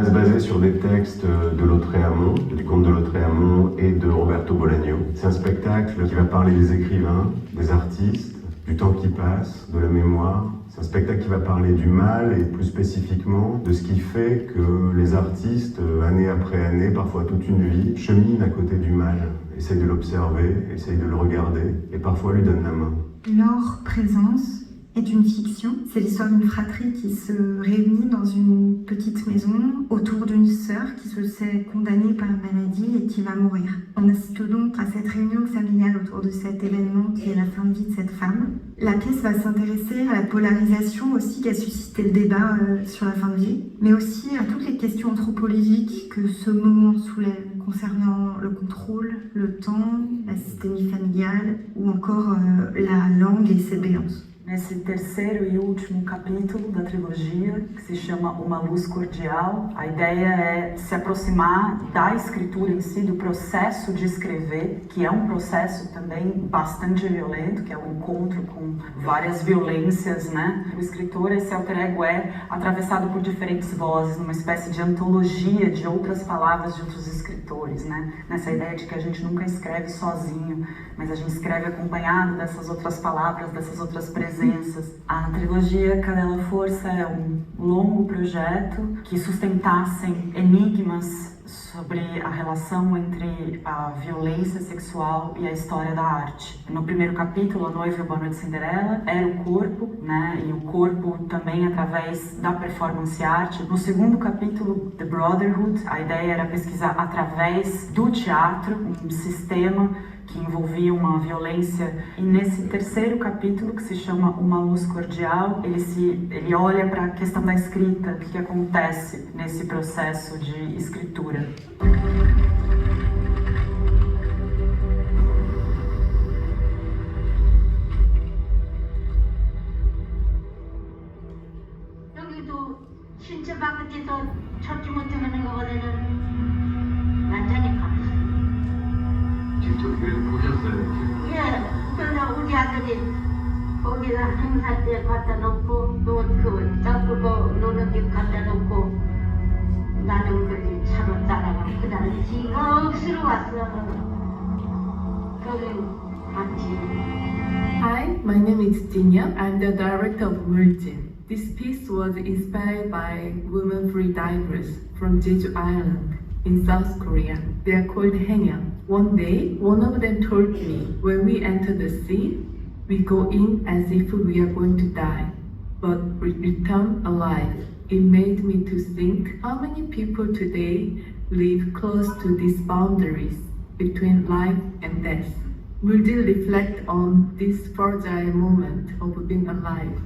Se basé sur des textes de Lautréamont, du conte de Lautréamont et de Roberto Bolaño. C'est un spectacle qui va parler des écrivains, des artistes, du temps qui passe, de la mémoire. C'est un spectacle qui va parler du mal et plus spécifiquement de ce qui fait que les artistes, année après année, parfois toute une vie, cheminent à côté du mal, essayent de l'observer, essayent de le regarder et parfois lui donnent la main. Leur présence est une fiction. C'est l'histoire d'une fratrie qui se réunit dans une petite maison autour d'une sœur qui se sait condamnée par une maladie et qui va mourir. On assiste donc à cette réunion familiale autour de cet événement qui est la fin de vie de cette femme. La pièce va s'intéresser à la polarisation aussi qui a suscité le débat sur la fin de vie, mais aussi à toutes les questions anthropologiques que ce moment soulève concernant le contrôle, le temps, la systémie familiale ou encore la langue et ses béances. Nesse terceiro e último capítulo da trilogia, que se chama Uma Luz Cordial, a ideia é se aproximar da escritura em si, do processo de escrever, que é um processo também bastante violento, que é um encontro com várias violências, né? O escritor, esse alter ego é atravessado por diferentes vozes, numa espécie de antologia de outras palavras de outros escritores, né? Nessa ideia de que a gente nunca escreve sozinho, mas a gente escreve acompanhado dessas outras palavras, dessas outras presenças. A trilogia Cadela Força é um longo projeto que sustentassem enigmas sobre a relação entre a violência sexual e a história da arte. No primeiro capítulo, A Noiva e o Boa Noite Cinderela, era o corpo, né? E o corpo também através da performance arte. No segundo capítulo, The Brotherhood, a ideia era pesquisar através do teatro, um sistema que envolvia uma violência, e nesse terceiro capítulo, que se chama Uma Luz Cordial, ele olha para a questão da escrita, o que acontece nesse processo de escritura. 여기도 신체 밖에서 찾지 못하는 거거든요. 완전히 직접 보셨어요? 예, 그래서 우리 아들이 거기다 행사 때 갖다 놓고 또 그 짝두고 노는 집 갖다 놓고 나는 그 차로 따라가고 그 다음에 지겁스러 왔어. 거기 같이. Hi, my name is Jinyeob. I'm the director of MULJIL. This piece was inspired by women free divers from Jeju Island in South Korea. They are called Haenyang. One day, one of them told me, when we enter the sea, we go in as if we are going to die, but we return alive. It made me to think how many people today live close to these boundaries between life and death. MULJIL reflect on this fragile moment of being alive.